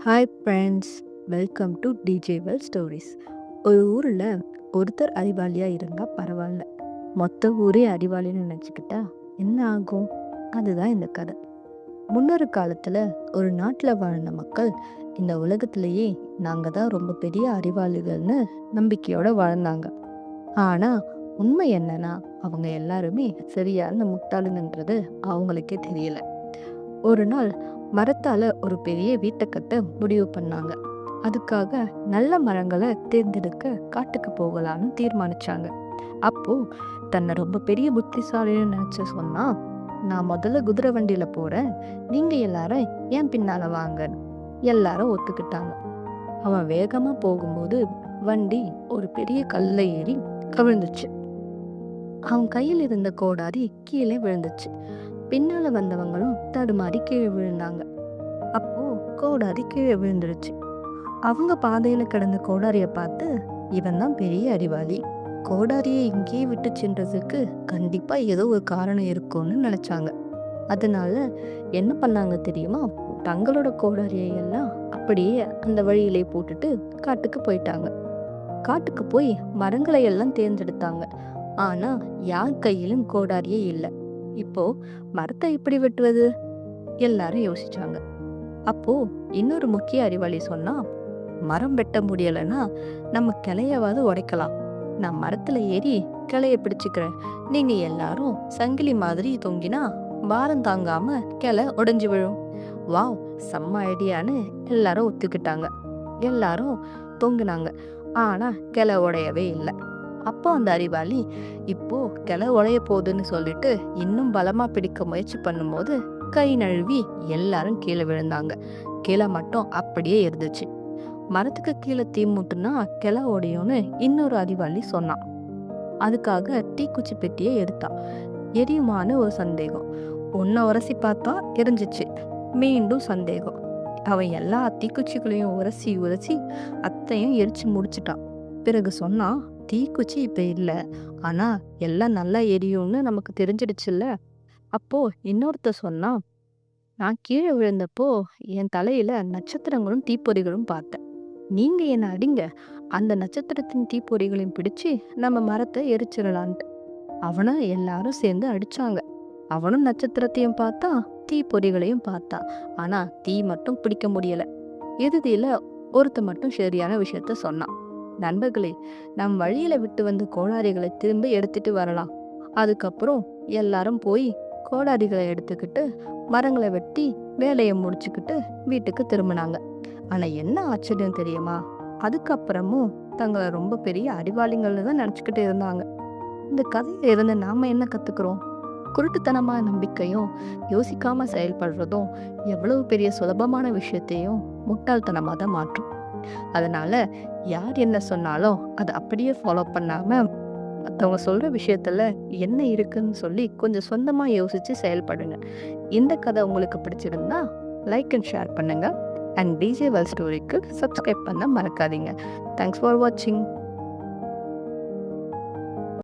Hi friends, welcome to டிஜேவல் stories. ஒரு ஊரில் ஒருத்தர் அறிவாளியாக இருந்தால் பரவாயில்ல, மொத்த ஊரே அறிவாளின்னு நினச்சிக்கிட்டா என்ன ஆகும்? அதுதான் இந்த கதை. முன்னொரு காலத்தில் ஒரு நாட்டில் வாழ்ந்த மக்கள் இந்த உலகத்திலேயே நாங்கள் தான் ரொம்ப பெரிய அறிவாளிகள்னு நம்பிக்கையோடு வாழ்ந்தாங்க. ஆனால் உண்மை என்னன்னா, அவங்க எல்லாருமே சரியான முட்டாளுங்கன்றது அவங்களுக்கே தெரியல. ஒரு நாள் மரத்தால ஒரு பெரிய வீட்டை கட்ட முடிவு பண்ணாங்க. அதுக்காக நல்ல மரங்களை தேர்ந்தெடுக்க காட்டுக்கு போகலான்னு தீர்மானிச்சாங்க. அப்போ தன்னை ரொம்ப பெரிய புத்திசாலின்னு நினைச்சு சொன்னா, நான் முதல்ல குதிரை வண்டியில போறேன், நீங்க எல்லாரும் ஏன் பின்னால வாங்க. எல்லாரும் ஒத்துக்கிட்டாங்க. அவன் வேகமா போகும்போது வண்டி ஒரு பெரிய கல்லை ஏறி கவிழ்ந்துச்சு. அவன் கையில் இருந்த கோடாரி கீழே விழுந்துச்சு. பின்னால வந்தவங்களும் தடுமாறி கீழே விழுந்தாங்க. அப்போ கோடாரி கீழே விழுந்துருச்சு. அவங்க பாதையில கிடந்த கோடாரிய பார்த்து, இவன் தான் பெரிய அறிவாளி, கோடாரியை இங்கேயே விட்டு சென்றதுக்கு கண்டிப்பா ஏதோ ஒரு காரணம் இருக்கும்னு நினைச்சாங்க. அதனால என்ன பண்ணாங்க தெரியுமா? தங்களோட கோடாரியை எல்லாம் அப்படியே அந்த வழியிலே போட்டுட்டு காட்டுக்கு போயிட்டாங்க. காட்டுக்கு போய் மரங்களை எல்லாம் தேர்ந்தெடுத்தாங்க. ஆனா யார் கையிலும் கோடாரியே இல்லை. இப்போ மரத்தை எப்படி வெட்டுவது? எல்லாரும் யோசிச்சாங்க. அப்போ இன்னொரு முக்கிய அறிவாளி சொன்னா, மரம் வெட்ட முடியலைன்னா நம்ம கிளையவாது உடைக்கலாம். நான் மரத்துல ஏறி கிளைய பிடிச்சுக்கிறேன், நீங்க எல்லாரும் சங்கிலி மாதிரி தொங்கினா பாரம் தாங்காம கிளை உடைஞ்சு விழும். வாவ், செம்ம ஐடியான்னு எல்லாரும் ஒத்துக்கிட்டாங்க. எல்லாரும் தொங்குனாங்க. ஆனா கிளை உடையவே இல்லை. அப்போ அந்த அறிவாளி, இப்போ கிளை உடைய போகுதுன்னு சொல்லிட்டு இன்னும் பலமா பிடிக்க முயற்சி பண்ணும்போது கை நழுவி எல்லாரும் கீழே விழுந்தாங்க. கிளை மட்டும் அப்படியே இருந்துச்சு. மரத்துக்கு கீழே தீ மூட்டுனா கிளை உடையும்னு இன்னொரு அறிவாளி சொன்னான். அதுக்காக தீக்குச்சி பெட்டியை எடுத்தான். எரியுமான்னு ஒரு சந்தேகம். ஒன்ன உரசி பார்த்தா எரிஞ்சிச்சு. மீண்டும் சந்தேகம். அவன் எல்லா தீக்குச்சிகளையும் உரசி உரசி அத்தையும் எரிச்சு முடிச்சிட்டான். பிறகு சொன்னா, தீக்குச்சி இப்ப இல்லை, ஆனா எல்லாம் நல்லா எரியும்னு நமக்கு தெரிஞ்சிடுச்சுல்ல. அப்போ இன்னொருத்த சொன்னா, நான் கீழே விழுந்தப்போ என் தலையில நட்சத்திரங்களும் தீப்பொறிகளும் பார்த்தேன். நீங்க என்ன அடிங்க, அந்த நட்சத்திரத்தின் தீப்பொறிகளையும் பிடிச்சு நம்ம மரத்தை எரிச்சிடலான்ட்டு. அவனை எல்லாரும் சேர்ந்து அடிச்சாங்க. அவனும் நட்சத்திரத்தையும் பார்த்தா, தீப்பொறிகளையும் பார்த்தா. ஆனா தீ மட்டும் பிடிக்க முடியல. இறுதியில ஒருத்த மட்டும் சரியான விஷயத்த சொன்னான். நண்பர்களே, நம் வழியில விட்டு வந்த கோடாரிகளை திரும்ப எடுத்துட்டு வரலாம். அதுக்கப்புறம் எல்லாரும் போய் கோடாரிகளை எடுத்துக்கிட்டு மரங்களை வெட்டி வேலையை முடிச்சுக்கிட்டு வீட்டுக்கு திரும்பினாங்க. ஆனா என்ன ஆச்சரியம் தெரியுமா? அதுக்கப்புறமும் தங்களை ரொம்ப பெரிய அறிவாளிகள்னு தான் நினைச்சுக்கிட்டு இருந்தாங்க. இந்த கதையில இருந்து நாம என்ன கத்துக்கிறோம்? குருட்டுத்தனமான நம்பிக்கையும் யோசிக்காம செயல்படுறதும் எவ்வளவு பெரிய சுலபமான விஷயத்தையும் முட்டாள்தனமா தான் மாற்றும். அதனால யார் என்ன சொன்னாலும் அதை அப்படியே ஃபாலோ பண்ணாம, மற்றவங்க சொல்ற விஷயத்துல என்ன இருக்குன்னு சொல்லி கொஞ்சம் சொந்தமா யோசிச்சு செயல்படுங்க. இந்த கதை உங்களுக்கு பிடிச்சிருந்தா லைக் அண்ட் ஷேர் பண்ணுங்க. அண்ட் டிஜே வேர்ல்ட் ஸ்டோரிக்கு சப்ஸ்கிரைப் பண்ண மறக்காதீங்க. தேங்க்ஸ் ஃபார் வாட்சிங்.